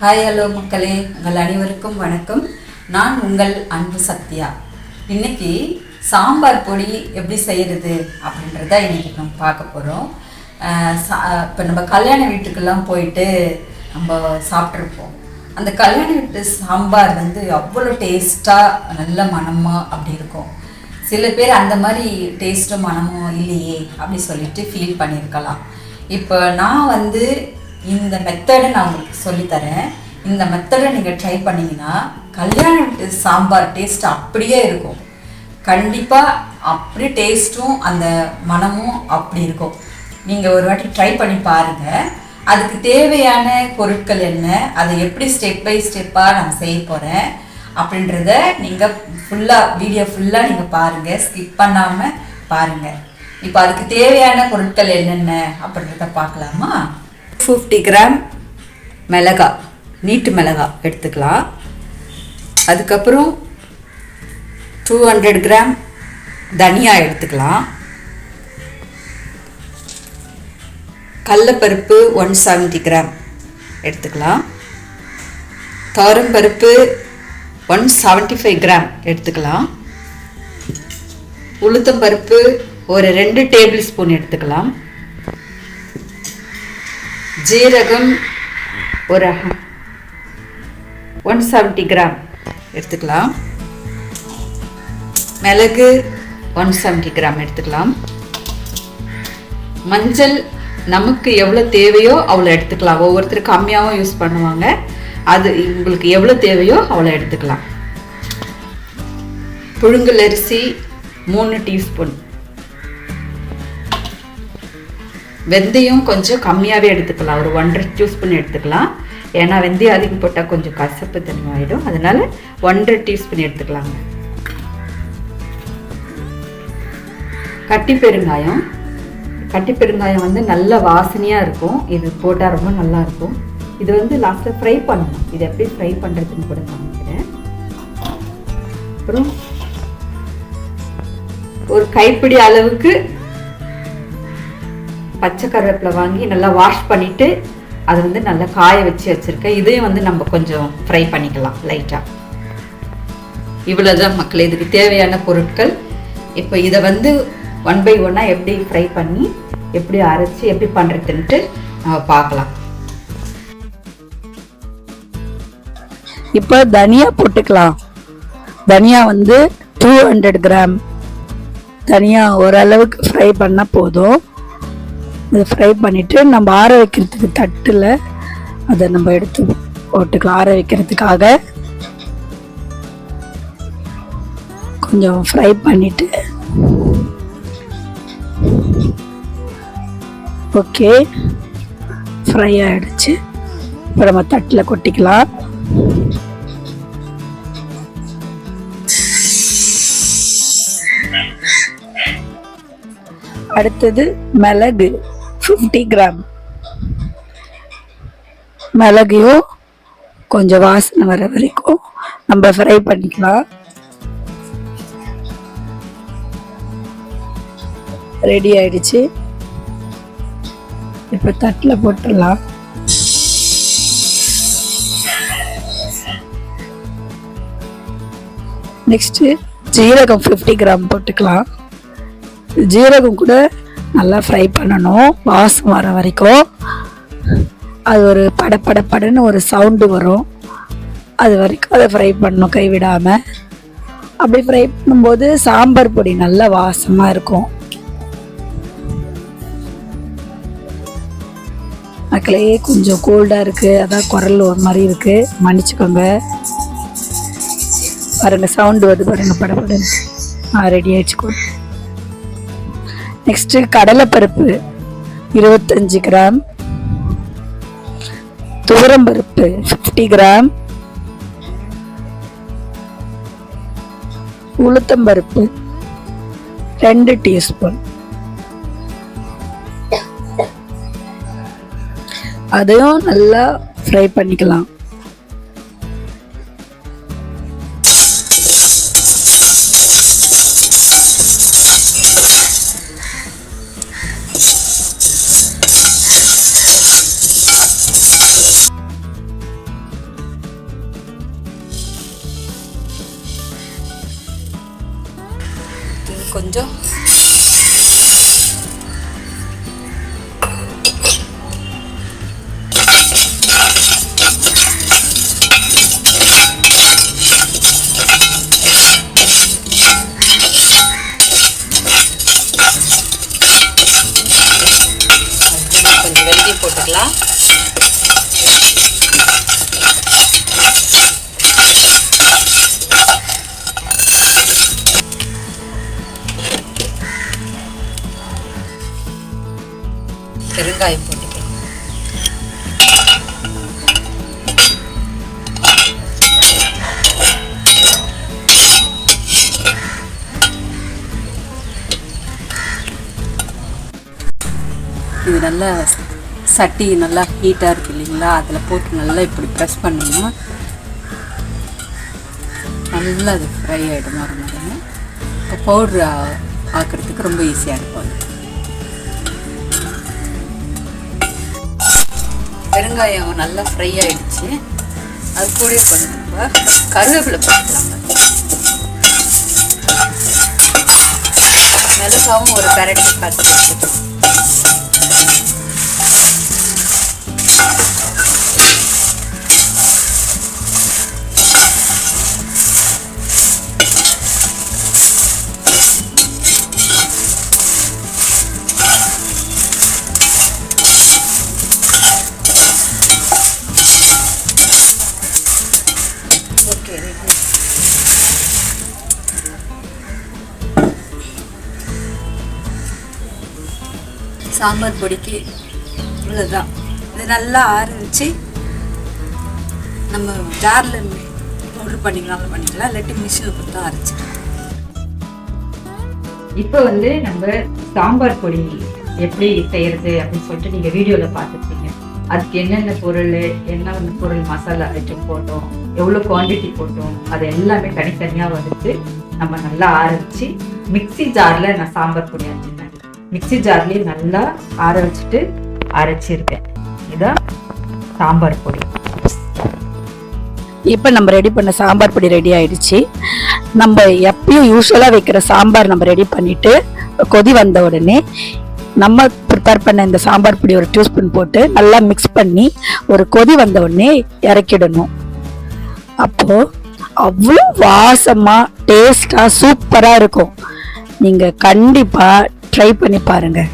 Hi hello மக்களே, உங்கள் அனைவருக்கும் வணக்கம். நான் உங்கள் அன்பு சத்யா. இன்றைக்கி சாம்பார் பொடி எப்படி செய்கிறது அப்படின்றத இன்றைக்கி நம்ம பார்க்க போகிறோம். இப்போ நம்ம கல்யாண வீட்டுக்கெல்லாம் போயிட்டு நம்ம சாப்பிட்ருப்போம். அந்த கல்யாண வீட்டு சாம்பார் அவ்வளோ டேஸ்ட்டாக நல்ல மணமாக அப்படி இருக்கும். சில பேர் அந்த மாதிரி டேஸ்ட்டும் மனமும் இல்லையே அப்படி சொல்லிட்டு ஃபீல் பண்ணியிருக்கலாம். இப்போ நான் இந்த மெத்தடை நான் உங்களுக்கு சொல்லித்தரேன். இந்த மெத்தடை நீங்கள் ட்ரை பண்ணிங்கன்னா கல்யாண வீட்டு சாம்பார் டேஸ்ட் அப்படியே இருக்கும். கண்டிப்பாக அப்படி டேஸ்ட்டும் அந்த மனமும் அப்படி இருக்கும். நீங்கள் ஒரு வாட்டி ட்ரை பண்ணி பாருங்கள். அதுக்கு தேவையான பொருட்கள் என்ன, அதை எப்படி ஸ்டெப் பை ஸ்டெப்பாக நான் செய்ய போகிறேன் அப்படின்றத நீங்கள் வீடியோ ஃபுல்லாக நீங்கள் பாருங்கள், ஸ்கிப் பண்ணாமல் பாருங்கள். இப்போ அதுக்கு தேவையான பொருட்கள் என்னென்ன அப்படின்றத பார்க்கலாமா? 50 கிராம் மிளகாய், நீட்டு மிளகாய் எடுத்துக்கலாம். அதுக்கப்புறம் 200 கிராம் தனியா எடுத்துக்கலாம். கடலைப்பருப்பு 170 கிராம் எடுத்துக்கலாம். துவரம்பருப்பு 175 கிராம் எடுத்துக்கலாம். உளுத்தம்பருப்பு ஒரு 2 டேபிள் ஸ்பூன் எடுத்துக்கலாம். ஜீரகம் ஒரு 170 கிராம் எடுத்துக்கலாம். மிளகு 170 கிராம் எடுத்துக்கலாம். மஞ்சள் நமக்கு எவ்வளோ தேவையோ அவ்வளோ எடுத்துக்கலாம். ஒவ்வொருத்தர் கம்மியாகவும் யூஸ் பண்ணுவாங்க. அது உங்களுக்கு எவ்வளோ தேவையோ அவ்வளோ எடுத்துக்கலாம். புழுங்கல் அரிசி 3 டீஸ்பூன். வெந்தயம் கொஞ்சம் கம்மியாகவே எடுத்துக்கலாம், ஒரு 1.5 டீஸ்பூன் எடுத்துக்கலாம். ஏன்னா வெந்தயம் அதிகம் போட்டால் கொஞ்சம் கசப்பு தன்மையாயிடும். அதனால் 1.5 டீஸ்பூன் எடுத்துக்கலாங்க. கட்டி பெருங்காயம் நல்ல வாசனையாக இருக்கும். இது போட்டால் ரொம்ப நல்லா இருக்கும். இது லாஸ்ட்டில் ஃப்ரை பண்ணணும். இது எப்படி ஃப்ரை பண்ணுறதுன்னு கூட காமிக்கிறேன். அப்புறம் ஒரு கைப்பிடி அளவுக்கு பச்சை கருவேப்பிலை வாங்கி நல்லா வாஷ் பண்ணிவிட்டு அதை நல்லா காய வச்சு வச்சுருக்கேன். இதையும் நம்ம கொஞ்சம் ஃப்ரை பண்ணிக்கலாம் லைட்டாக. இவ்வளோதான் மக்களே, இதுக்கு தேவையான பொருட்கள். இப்போ இதை 1 by 1 எப்படி ஃப்ரை பண்ணி எப்படி அரைச்சி எப்படி பண்ணுறதுன்ட்டு நம்ம பார்க்கலாம். இப்போ தனியா போட்டுக்கலாம். தனியா 200 கிராம் தனியா ஓரளவுக்கு ஃப்ரை பண்ணால் போதும். இதை ஃப்ரை பண்ணிவிட்டு நம்ம ஆற வைக்கிறதுக்கு தட்டில் அதை நம்ம எடுத்து போட்டுக்கலாம். ஆற வைக்கிறதுக்காக கொஞ்சம் ஃப்ரை பண்ணிவிட்டு ஓகே, ஃப்ரை ஆகிடுச்சு. இப்போ நம்ம தட்டில் கொட்டிக்கலாம். அடுத்தது மிளகு 50 கிராம். மிளகையும் கொஞ்சம் வாசனை வர வரைக்கும் நம்ம ஃப்ரை பண்ணிக்கலாம். ரெடி ஆயிடுச்சு. இப்போ தட்டில் போட்டுடலாம். நெக்ஸ்ட்டு ஜீரகம் 50 கிராம் போட்டுக்கலாம். ஜீரகம் கூட நல்லா ஃப்ரை பண்ணணும், வாசம் வர வரைக்கும். அது ஒரு படன்னு ஒரு சவுண்டு வரும். அது வரைக்கும் அதை ஃப்ரை பண்ணணும் கைவிடாமல். அப்படி ஃப்ரை பண்ணும்போது சாம்பார் பொடி நல்லா வாசமாக இருக்கும். மக்களே, கொஞ்சம் கோல்டாக இருக்குது, அதான் குரல் ஒரு மாதிரி இருக்குது, மன்னிச்சுக்கோங்க. பாருங்கள், சவுண்டு வருது பாருங்கள், படன்னு. ரெடி ஆகிடுச்சு. நெக்ஸ்ட்டு கடலைப்பருப்பு 25 கிராம். துவரம்பருப்பு 50 கிராம். உளுத்தம்பருப்பு 2 டீஸ்பூன். அதையும் நல்லா ஃப்ரை பண்ணிக்கலாம். கொஞ்சம் வெந்தயம் போட்டுக்கலாம். பெருங்காயம் போட்டுக்கலாம். இது நல்லா சட்டி நல்லா ஹீட்டாக இருக்குது இல்லைங்களா, அதில் போட்டு நல்லா இப்படி ப்ரெஸ் பண்ணோம்னா நல்லா அது ஃப்ரை ஆகிடும். மறுபடியும் இப்போ பவுட்ரு ஆக்கிறதுக்கு ரொம்ப ஈஸியாக இருக்கும். அது பெருங்காயம் நல்லா ஃப்ரை ஆகிடுச்சு. அது கூட கொஞ்சம் நம்ம கருவேப்பிலை போட்டுக்கலாம். மிளகாவும் ஒரு பெரட்டி பார்த்து சாம்பார் பொடிக்கு இவ்வளோதான். இது நல்லா ஆரம்பிச்சு நம்ம ஜாரில் பவுடர் பண்ணிக்கலாம் இல்லாட்டி மிஷினில் கொடுத்தா அரைச்சிக்கலாம். இப்போ நம்ம சாம்பார் பொடி எப்படி செய்கிறது அப்படின்னு சொல்லிட்டு நீங்கள் வீடியோவில் பார்த்துருப்பீங்க. அதுக்கு என்னென்ன பொருள், என்ன பொருள் மசாலா ஐட்டம் போட்டோம், எவ்வளோ குவான்டிட்டி போட்டோம், அது எல்லாமே தனித்தனியாக வறுத்து நம்ம நல்லா ஆரம்பித்து மிக்சி ஜாரில் நான் சாம்பார் பொடி அரைச்சிட்டேன். மிக்சி ஜார்லேயே நல்லா ஆற வச்சுட்டு அரைச்சிருக்கேன். இதான் சாம்பார் பொடி. இப்போ நம்ம ரெடி பண்ண சாம்பார் பொடி ரெடி ஆயிடுச்சு. நம்ம எப்பயும் யூஸ்வலாக வைக்கிற சாம்பார் நம்ம ரெடி பண்ணிட்டு கொதி வந்த உடனே நம்ம ப்ரிப்பேர் பண்ண இந்த சாம்பார் பொடி ஒரு 2 ஸ்பூன் போட்டு நல்லா மிக்ஸ் பண்ணி ஒரு கொதி வந்த உடனே இறக்கிடணும். அப்போ அவ்வளோ வாசமாக டேஸ்டாக சூப்பராக இருக்கும். நீங்கள் கண்டிப்பாக ட்ரை பண்ணி பாருங்கள்.